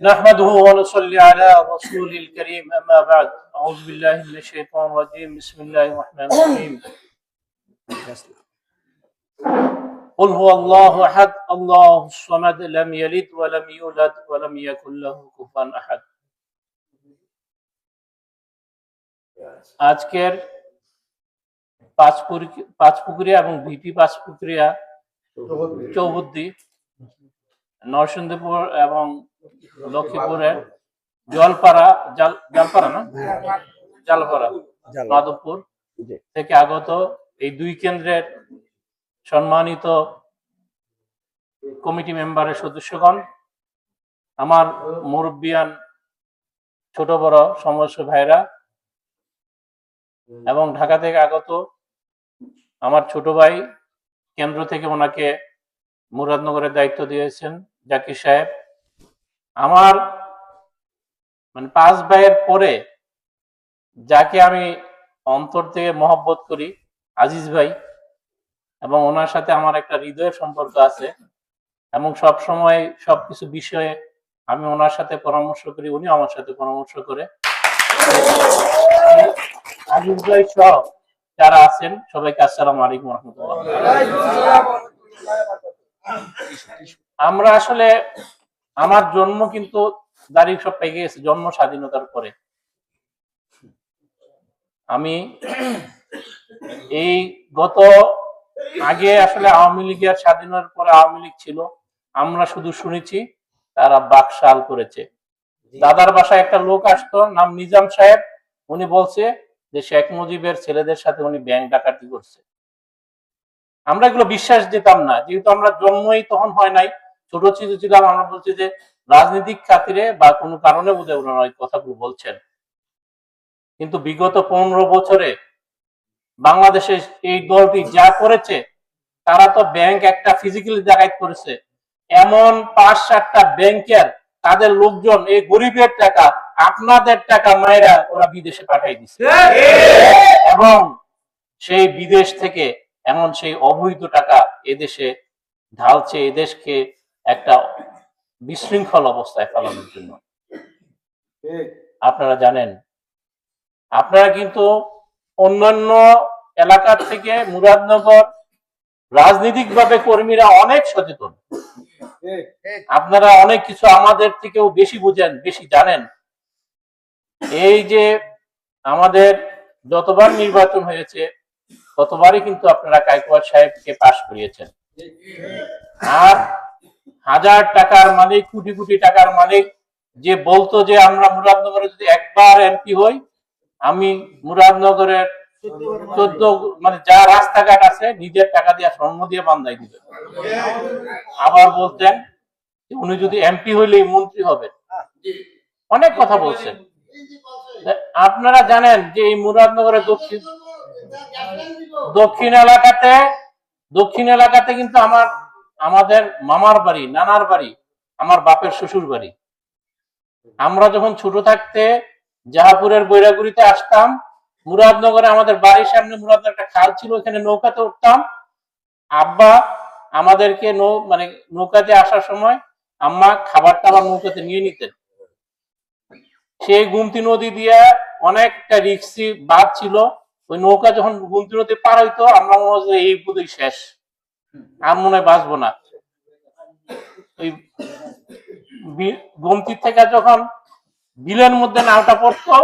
نحمده ونصلي على رسول الكريم أما بعد أعوذ بالله من الشيطان الرجيم بسم الله الرحمن الرحيم قل هو الله أحد الله الصمد لم يلد ولم يولد ولم يكن له كفوا أحد আজকের পাঁচপুকুরিয়া এবং ভিপি পাঁচপুকুরিয়া চৌহদ্দি নরসিংদীপুর এবং লক্ষ্মীপুরের জালপাড়া মাধবপুর থেকে আগত এই দুই কেন্দ্রের সম্মানিত কমিটি মেম্বারের সদস্যগণ, আমার মুরব্বিয়ান ছোট বড় সমস্ত ভাইরা এবং ঢাকা থেকে আগত আমার ছোট ভাই, কেন্দ্র থেকে ওনাকে মুরাদনগরের দায়িত্ব দিয়েছেন জাকির সাহেব। আমার পাঁচ ভাইয়ের পরে যাকে আমি অন্তর থেকে মহব্বত করি আজিজ ভাই, এবং ওনার সাথে আমার একটা হৃদয়ের সম্পর্ক আছে এবং সব সময় সবকিছু বিষয়ে আমি ওনার সাথে পরামর্শ করি, উনি আমার সাথে পরামর্শ করে। আজিজ ভাই সহ যারা আছেন সবাইকে আসসালামু আলাইকুম ওয়া রাহমাতুল্লাহ। আমরা আসলে আমার জন্ম কিন্তু দাঁড়িয়ে সব পেয়ে গেছে জন্ম স্বাধীনতার পরে। আমি এই গত আগে আসলে আওয়ামী লীগের স্বাধীনতার পরে আওয়ামী লীগ ছিল, আমরা শুধু শুনেছি তারা বাকশাল করেছে। দাদার বাসায় একটা লোক আসতো নাম নিজাম সাহেব, উনি বলছে যে শেখ মুজিবের ছেলেদের সাথে উনি ব্যাংক ডাকাতি করছে। আমরা এগুলো বিশ্বাস দিতাম না, যেহেতু আমরা জন্মই তখন হয় নাই, ছোট ছিলাম। আমরা বলছি যে রাজনৈতিক খাতিরে বা কোনো কারণে বোধহয় ওনারা ওই কথাগুলো বলছেন। কিন্তু বিগত 15 বছরে বাংলাদেশে এই দলটি যা করেছে, তারা তো ব্যাংক একটা ফিজিক্যালি ডাকাতি করেছে। এমন 5-7টা ব্যাংকের তাদের লোকজন এই গরিবের টাকা, আপনাদের টাকা মায়েরা ওরা বিদেশে পাঠাই দিচ্ছে এবং সেই বিদেশ থেকে এমন সেই অবৈধ টাকা এদেশে ঢালছে, এদেশকে একটা বিশৃঙ্খল অবস্থায় ফেলানোর জন্য। আপনারা জানেন, আপনারা কিন্তু অন্যান্য এলাকার থেকে মুরাদনগর রাজনৈতিকভাবে কর্মীরা অনেক সচেতন, আপনারা অনেক কিছু আমাদের থেকেও বেশি বুঝেন, বেশি জানেন। এই যে আমাদের যতবার নির্বাচন হয়েছে ততবারই কিন্তু আপনারা কায়কোয়ার সাহেবকে পাশ করিয়েছেন। আর হাজার টাকার মালিক, কোটি কোটি টাকার মালিক যে বলতো যে আমরা মুরাদনগরে যদি একবার এমপি হই, আমি মুরাদনগরের 14 যা রাস্তাঘাট আছে নিজের টাকা দিয়ে স্বর্ণ দিয়ে বান্ধাই দিবে। আবার বলতেন উনি যদি এমপি হইলেই মন্ত্রী হবে, অনেক কথা বলছেন। আপনারা জানেন যে এই মুরাদনগরের দক্ষিণ এলাকাতে কিন্তু আমাদের মামার বাড়ি, নানার বাড়ি, আমার বাপের শ্বশুর বাড়ি। আমরা যখন ছোট থাকতে জাহাপুরের বৈরাগুড়িতে আসতাম, মুরাদনগরে আমাদের বাড়ির সামনে মুরাদনগর একটা খাল ছিল, এখানে নৌকাতে উঠতাম। আব্বা আমাদেরকে নৌকাতে আসার সময় আম্মা খাবার টাবার নৌকাতে নিয়ে নিতেন। সেই গুমতি নদী দিয়ে অনেকটা রিক্সি বাঁধ ছিল, ওই নৌকা যখন গুমতি নদী পার হইতো আমরা মনে হয় এই বোধহয় শেষ, আর মনে হয় বাঁচবো না। ওই গুমতি থেকে যখন বিলের মধ্যে নাওটা পড়তো,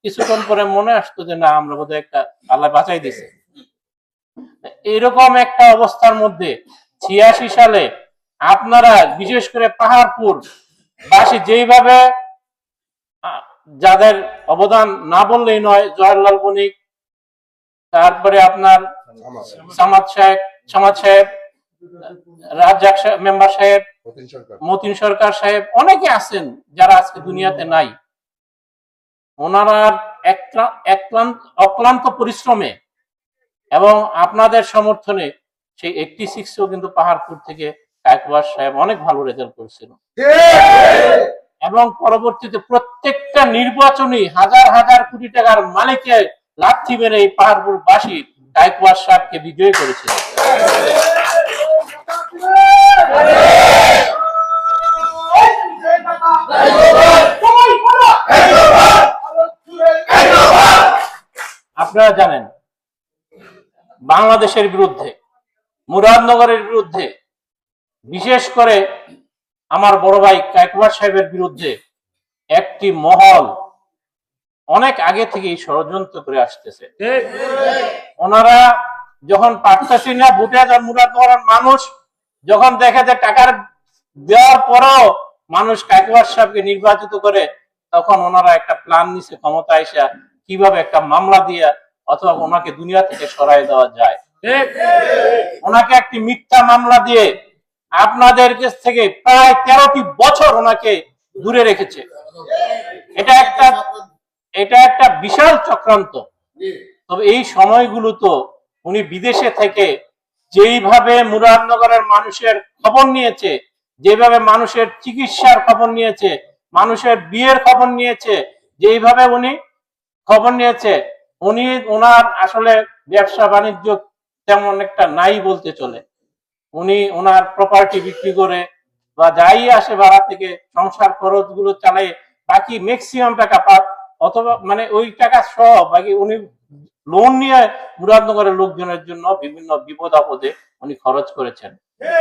কিছুক্ষণ পরে মনে আসতো যে না, আমরা বোধহয় একটা আল্লাহ বাঁচাই দিছে। এরকম একটা অবস্থার মধ্যে 86 সালে আপনারা বিশেষ করে পাহাড়পুর বাসী যেইভাবে, যাদের অবদান না বললেই নয়, জওয়াহরলাল বণিক, তারপরে আপনার সামাদ সাহেব, রাজ্জাক মেম্বার সাহেব, মতিন সরকার সাহেব, অনেকে আছেন যারা আজকে দুনিয়াতে নাই। ওনারা অক্লান্ত পরিশ্রমে এবং আপনাদের সমর্থনে সেই 86-ও কিন্তু পাহাড়পুর থেকে কায়কোয়ার সাহেব অনেক ভালো রেজাল্ট করেছিল এবং পরবর্তীতে প্রত্যেকটা নির্বাচনী হাজার হাজার কোটি টাকার মালিকে লাথি মেরে এই পাহাড়পুর বাসী কায়কোয়ার সাহেবকে বিজয়ী করেছিল। Hey! আপনারা জানেন বাংলাদেশের বিরুদ্ধে, মুরাদনগরের বিরুদ্ধে, বিশেষ করে আমার বড় ভাই কায়কোবাদ সাহেবের বিরুদ্ধে একটি মহল অনেক আগে থেকেই ষড়যন্ত্র করে আসতেছে। ওনারা যখন পারতেছি না ভোটে মুরাদনগরের মানুষ যখন দেখে যে টাকার দেওয়ার পরেও মানুষ কায়কোবাদ সাহেবকে নির্বাচিত করে, তখন ওনারা একটা প্ল্যান নিছে ক্ষমতা আইসা কিভাবে একটা মামলা দিয়ে অথবা ওনাকে দুনিয়া থেকে সরাই দেওয়া যায়। ওনাকে একটি মিথ্যা মামলা দিয়ে আপনাদের কাছ থেকে প্রায় 13টি বছর ওনাকে দূরে রেখেছে। এটা একটা বিশাল চক্রান্ত। তবে এই সময়গুলো তো উনি বিদেশে থেকে যেইভাবে মুরাদনগরের মানুষের খবর নিয়েছে, যেভাবে মানুষের চিকিৎসার খবর নিয়েছে, মানুষের বিয়ের খবর নিয়েছে, যেইভাবে উনি খবর নিয়েছে, ওনার আসলে ব্যবসা বাণিজ্য তেমন একটা নাই বলতে চলে। উনি ওনার প্রপার্টি বিক্রি করে বা যাই আসে ভাড়া থেকে সংসার খরচ গুলো চালাই, বাকি ম্যাক্সিমাম টাকা পান, অথবা মানে ওই টাকা সহ বাকি উনি লোন নিয়ে মুরাদনগরের লোকজনের জন্য বিভিন্ন বিপদ আপদে উনি খরচ করেছেন।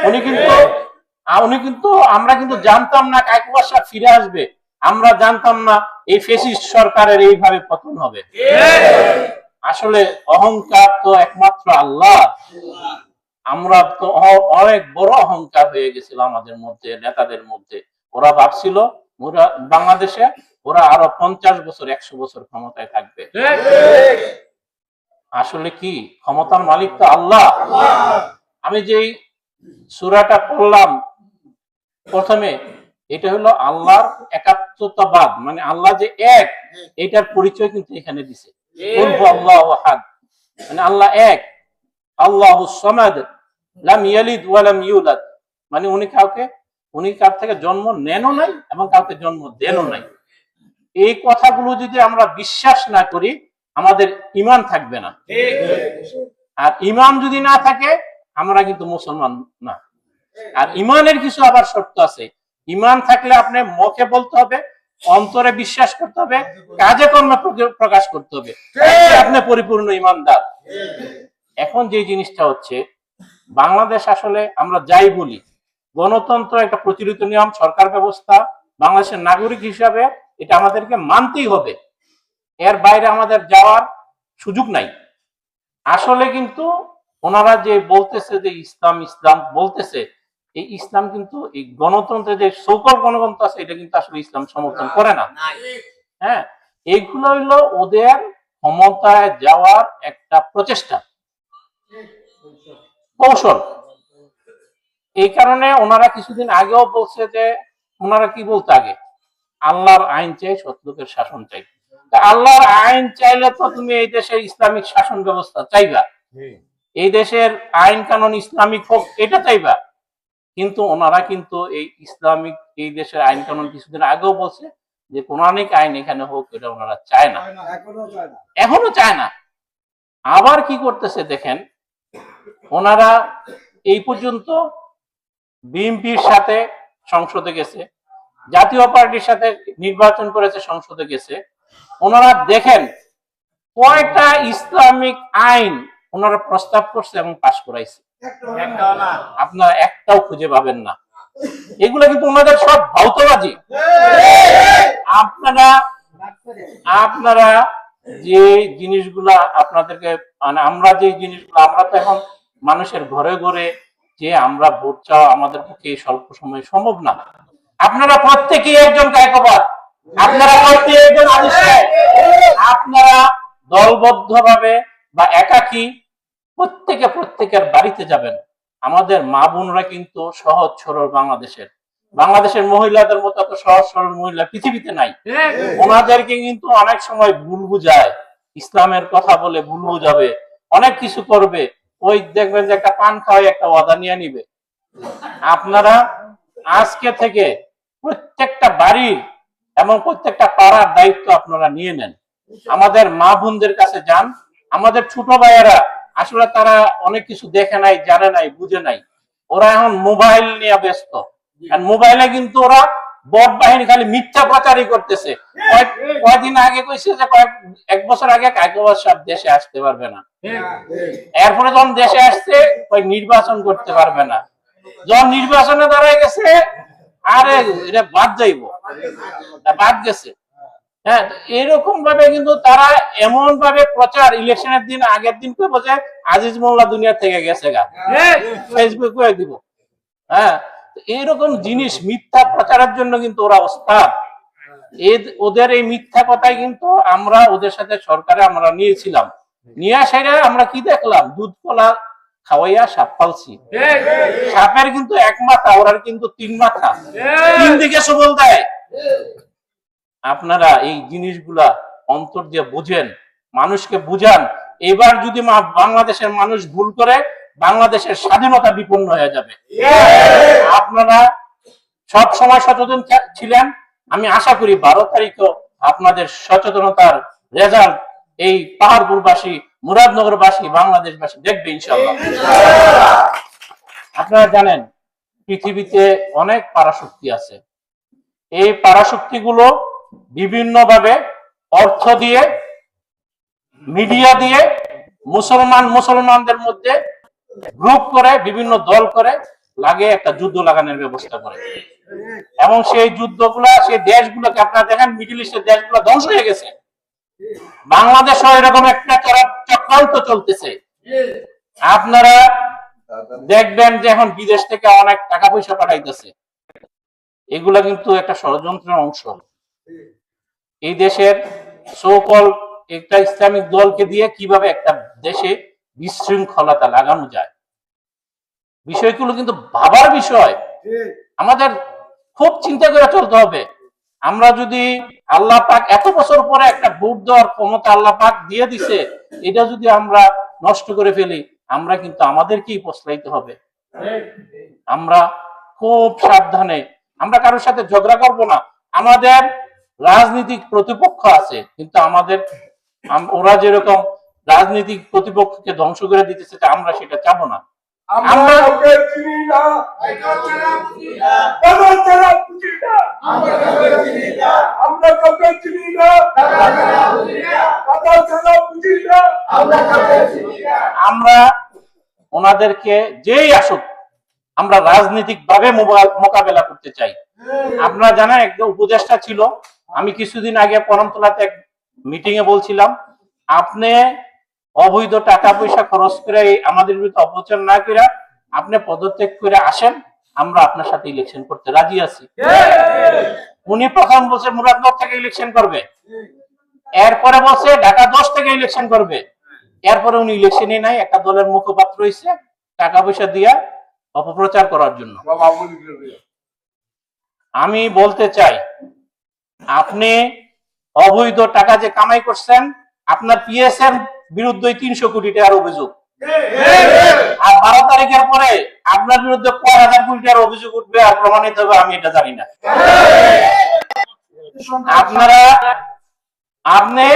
উনি কিন্তু আমরা কিন্তু জানতাম না কায়কোবাদ সাহেব ফিরে আসবে, আমরা জানতাম না এই ফ্যাসিস্ট সরকারের এইভাবে পতন হবে। আসলে অহংকার তো একমাত্র আল্লাহ। আমরা তো অনেক বড় অহংকার হয়ে গেছিল আমাদের মধ্যে, নেতাদের মধ্যে। ওরা ভাবছিল বাংলাদেশে ওরা আরো 50 বছর 100 বছর ক্ষমতায় থাকবে। আসলে কি, ক্ষমতার মালিক তো আল্লাহ। আমি যেই সূরাটা পড়লাম প্রথমে, এটা হলো আল্লাহর একাত্মতাবাদ, মানে আল্লাহ যে এক, এটার পরিচয় কিন্তু এখানে দিছে। আল্লাহু আহাদ, মানে আল্লাহ এক, আল্লাহুস সামাদ, লাম ইয়ালিদ ওয়া লাম ইউলাদ, মানে উনি কার থেকে জন্ম নেনও নাই এবং কাউকে জন্ম দেনও নাই। এই কথাগুলো যদি আমরা বিশ্বাস না করি, আমাদের ঈমান থাকবে না। আর ঈমান যদি না থাকে, আমরা কিন্তু মুসলমান না। আর ঈমানের কিছু আবার শর্ত আছে। ঈমান থাকলে আপনি মুখে বলতে হবে, অন্তরে বিশ্বাস করতে হবে, কাজে কর্মে প্রকাশ করতে হবে, আপনি পরিপূর্ণ ঈমানদার। এখন যে জিনিসটা হচ্ছে, বাংলাদেশ আসলে আমরা যাই বলি, গণতন্ত্র একটা প্রচলিত নিয়ম, সরকার ব্যবস্থা, বাংলাদেশের নাগরিক হিসাবে এটা আমাদেরকে মানতেই হবে। এর বাইরে আমাদের যাওয়ার সুযোগ নাই। আসলে কিন্তু ওনারা যে বলতেছে যে ইসলাম ইসলাম বলতেছে, এই ইসলাম কিন্তু এই গণতন্ত্রের যে সকল গণতন্ত্র আছে, এটা কিন্তু আসলে ইসলাম সমর্থন করে না। হ্যাঁ, এইগুলো হইলো ওদের ক্ষমতায় যাওয়ার একটা প্রচেষ্টা, কৌশল। এই কারণে ওনারা কিছুদিন আগেও বলছে যে, ওনারা কি বলতে আগে, আল্লাহর আইন চাই, সৎলোকের শাসন চাই। আল্লাহর আইন চাইলে তো তুমি এই দেশের ইসলামিক শাসন ব্যবস্থা চাইবা, এই দেশের আইন কানুন ইসলামিক হোক, এটা চাইবা। কিন্তু ওনারা কিন্তু এই ইসলামিক এই দেশের আইন কানুন কিছুদিন আগেও বলছে যে কোরআনিক আইন এখানে হোক, এটা ওনারা চায় না, এখনো চায় না। আবার কি করতেছে দেখেন, ওনারা এই পর্যন্ত বিএনপির সাথে সংসদে গেছে, জাতীয় পার্টির সাথে নির্বাচন করেছে, সংসদে গেছে। ওনারা দেখেন কয়টা ইসলামিক আইন ওনারা প্রস্তাব করছে এবং পাশ করাইছে, আপনারা একটাও খুঁজে পাবেন না। এগুলো কিন্তু ওনাদের সব ভৌতবাজি। আপনারা যে জিনিসগুলা আপনাদেরকে, মানে আমরা যে জিনিসগুলো, আমরা তো এখন মানুষের ঘরে ঘরে যে আমরা ভোট চাওয়া আমাদের পক্ষে স্বল্প সময় সম্ভব না। আপনারা প্রত্যেকেই একজন কায়কোবাদ, আপনারা প্রত্যেকেই একজন আদিশ সাহেব, আপনারা দলবদ্ধ ভাবে বা একাকী প্রত্যেকের বাড়িতে যাবেন। আমাদের মা বোনরা কিন্তু সহজ সরল, বাংলাদেশের মহিলাদের মতো এত সহজ সরল মহিলা পৃথিবীতে নাই। ওনাদেরকে কিন্তু অনেক সময় ভুল বুঝায়, ইসলামের কথা বলে ভুল বুঝাবে, অনেক কিছু করবে। ওই দেখবেন যে একটা পান খাওয়াই একটা ওয়াদা নিয়ে নিবে। আপনারা আজকে থেকে প্রত্যেকটা বাড়ির এবং প্রত্যেকটা পাড়ার দায়িত্ব আপনারা নিয়ে নেন। আমাদের মা বোনদের কাছে যান। আমাদের ছোট ভাইয়েরা আসলে তারা অনেক কিছু দেখে নাই, জানে নাই, বুঝে নাই। ওরা এখন মোবাইল নিয়ে ব্যস্ত। মোবাইলে কিন্তু ওরা বট বাহিনী খালি মিথ্যা প্রচারই করতেছে। কয়েকদিন আগে কইছে যে এক বছর আগে কায়কোবাদ সাহেব দেশে আসতে পারবে না, এরপরে যখন দেশে আসছে নির্বাচন করতে পারবে না, যখন নির্বাচনে দাঁড়ায় গেছে আরে এটা বাদ যাইব, বাদ গেছে। হ্যাঁ, এরকম ভাবে কিন্তু তারা এমন ভাবে প্রচার, ইলেকশনের দিন আগের দিন করবো যে আজিজ মোল্লা দুনিয়া থেকে গেছে গা, ফেসবুক করে দিব। হ্যাঁ, এইরকম জিনিস মিথ্যা প্রচারের জন্য কিন্তু ওরা ওস্তাদ। ওদের এই মিথ্যা কথাই কিন্তু আমরা ওদের সাথে সরকারে আমরা নিয়েছিলাম, নিয়ে সেটা আমরা কি দেখলাম, দুধ কলা খাওয়াইয়া সাপ পালছি। সাপের কিন্তু এক মাথা, ওরার কিন্তু 3 মাথা, 3 দিকে সবল দেয়। আপনারা এই জিনিসগুলা অন্তর দিয়ে বুঝেন, মানুষকে বুঝান। এবার যদি বাংলাদেশের মানুষ ভুল করে, বাংলাদেশের স্বাধীনতা বিপন্ন হয়ে যাবে। আপনারা সব সময় সচেতন ছিলেন, আমি আশা করি 12 তারিখও আপনাদের সচেতনতার রেজাল্ট এই পাহাড়পুরবাসী, মুরাদনগরবাসী, বাংলাদেশবাসী দেখবে ইনশাআল্লাহ। আপনারা জানেন পৃথিবীতে অনেক পারাশক্তি আছে, এই পারাশক্তিগুলো বিভিন্নভাবে অর্থ দিয়ে, মিডিয়া দিয়ে মুসলমানদের মধ্যে গ্রুপ করে, বিভিন্ন দল করে লাগে একটা যুদ্ধ লাগানোর ব্যবস্থা করে, এবং সেই যুদ্ধগুলা, সেই দেশগুলোকে আপনারা দেখেন, মিডল ইস্টের দেশগুলো ধ্বংস হয়ে গেছে। বাংলাদেশও এরকম একটা চক্রান্ত চলতেছে। আপনারা দেখবেন যে এখন বিদেশ থেকে অনেক টাকা পয়সা পাঠাইতেছে, এগুলা কিন্তু একটা ষড়যন্ত্রের অংশ। এই দেশের সকল একটা ইসলামিক দলকে দিয়ে কিভাবে একটা দেশে বিশৃঙ্খলতা লাগানো যায়, বিষয়গুলো কিন্তু ভাবার বিষয়। আমাদের খুব চিন্তা করে চলতে হবে। আমরা যদি আল্লাহ পাক এত বছর পরে একটা ভোট দেওয়ার ক্ষমতা আল্লাহ পাক দিয়ে দিছে, এটা যদি আমরা নষ্ট করে ফেলি, আমরা কিন্তু আমাদেরকেই পস্তাইতে হবে। আমরা খুব সাবধানে, আমরা কারোর সাথে ঝগড়া করব না। আমাদের রাজনৈতিক প্রতিপক্ষ আছে, কিন্তু ওরা যেরকম রাজনৈতিক প্রতিপক্ষকে ধ্বংস করে দিতেছে, আমরা সেটা চাবো না। আমরা ওনাদেরকে যেই আসুক, আমরা রাজনৈতিক ভাবে মোকাবেলা করতে চাই। আপনারা জানেন একটা উপদেষ্টা ছিল, আমি কিছুদিন আগে পরমতলাতে এক মিটিং এ বলছিলাম, আপনি অবৈধ টাকা পয়সা খরচ করে আমাদের বিরুদ্ধে অপপ্রচার না করে আপনি পদত্যাগ করে আসেন, আমরা আপনার সাথে ইলেকশন করতে রাজি আছি। উনি প্রথম বলছে মুরাদনগর থেকে ইলেকশন করবে, এরপরে বলছে ঢাকা 10 থেকে ইলেকশন করবে, এরপরে উনি ইলেকশনে নাই, একটা দলের মুখপাত্র হইছে টাকা পয়সা দিয়া অপপ্রচার করার জন্য। আমি বলতে চাই, আপনি অবৈধ টাকা যে কামাই করছেন, আপনার পিএসএর বিরুদ্ধে 300 কোটি টাকার অভিযোগ, আর 12 তারিখের পরে আপনার বিরুদ্ধে 1000 কোটি টাকার অভিযোগ উঠবে আর প্রমাণিত হবে, আমি এটা জানি না। আপনি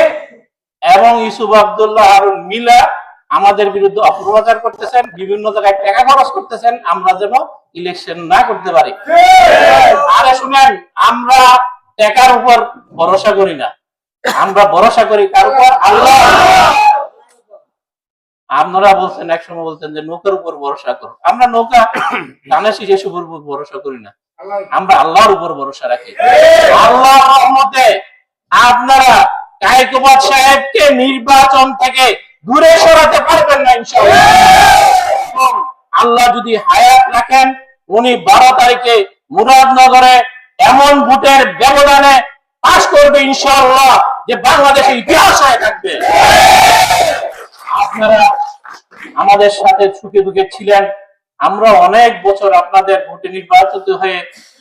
এবং ইউসুফ আব্দুল্লাহ হারুন মিলা আমাদের বিরুদ্ধে অপপ্রচার করতেছেন, বিভিন্ন জায়গায় টাকা খরচ করতেছেন, আমরা যেন ইলেকশন না করতে পারি। আরে শুনেন, আমরা টাকার উপর ভরসা করি না, আমরা ভরসা করি কার উপর? আল্লাহ। আপনারা বলছেন, একসময় বলতেন যে নৌকার উপর ভরসা করো, আমরা নৌকা টানা শিশের উপর ভরসা করি না, আমরা আল্লাহর উপর ভরসা রাখি। আল্লাহর রহমতে আপনারা কায়কোবাদ সাহেবকে নির্বাচন থেকে দূরে সরাতে পারবেন না ইনশাআল্লাহ। আল্লাহ যদি হায়াত রাখেন, উনি 12 তারিখে মুরাদনগরে এমন ভোটের ব্যবধানে পাস করবে ইনশাআল্লাহ যে বাংলাদেশের ইতিহাস হয়ে থাকবে। আপনারা আমাদের সাথে সুখে দুঃখে ছিলেন, আমরা অনেক বছর আপনাদের ভোটে নির্বাচিত হয়ে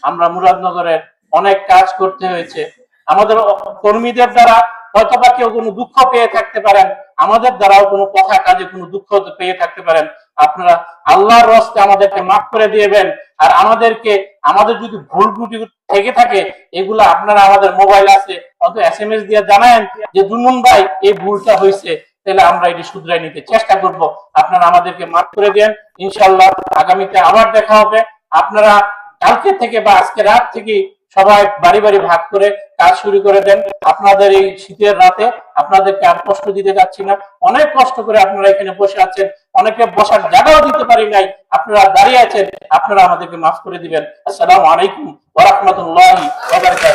আমরা মুরাদনগরের অনেক কাজ করতে হয়েছে। আমাদের কর্মীদের দ্বারা হয়তো বা কেউ কোনো দুঃখ পেয়ে থাকতে পারেন, আমাদের দ্বারাও কোনো কথা কাজে কোনো দুঃখ পেয়ে থাকতে পারেন। আপনারা আল্লাহর রাস্তে আমাদেরকে মাফ করে দিবেন, আর আমাদের যদি ভুল ত্রুটি থেকে থাকে, এগুলো আপনারা আমাদের মোবাইল আছে, অত SMS দিয়ে জানান যে জুনুন ভাই এই ভুলটা হয়েছে, তাহলে আমরা এটি শুধরাই নিতে চেষ্টা করব। আপনারা আমাদেরকে মাফ করে দেন ইনশাআল্লাহ। আগামীতে আবার দেখা হবে। আপনারা কালকে থেকে বা আজকে রাত থেকে সবাই বাড়ি বাড়ি ভাগ করে কাজ শুরু করে দেন। আপনাদের এই শীতের রাতে আপনাদেরকে আর কষ্ট দিতে যাচ্ছি না। অনেক কষ্ট করে আপনারা এখানে বসে আছেন, অনেকে বসার জায়গাও দিতে পারি নাই, আপনারা দাঁড়িয়ে আছেন, আপনারা আমাদেরকে মাফ করে দিবেন। আসসালামু আলাইকুম ওয়া রাহমাতুল্লাহি ওয়া বারাকাতুহু।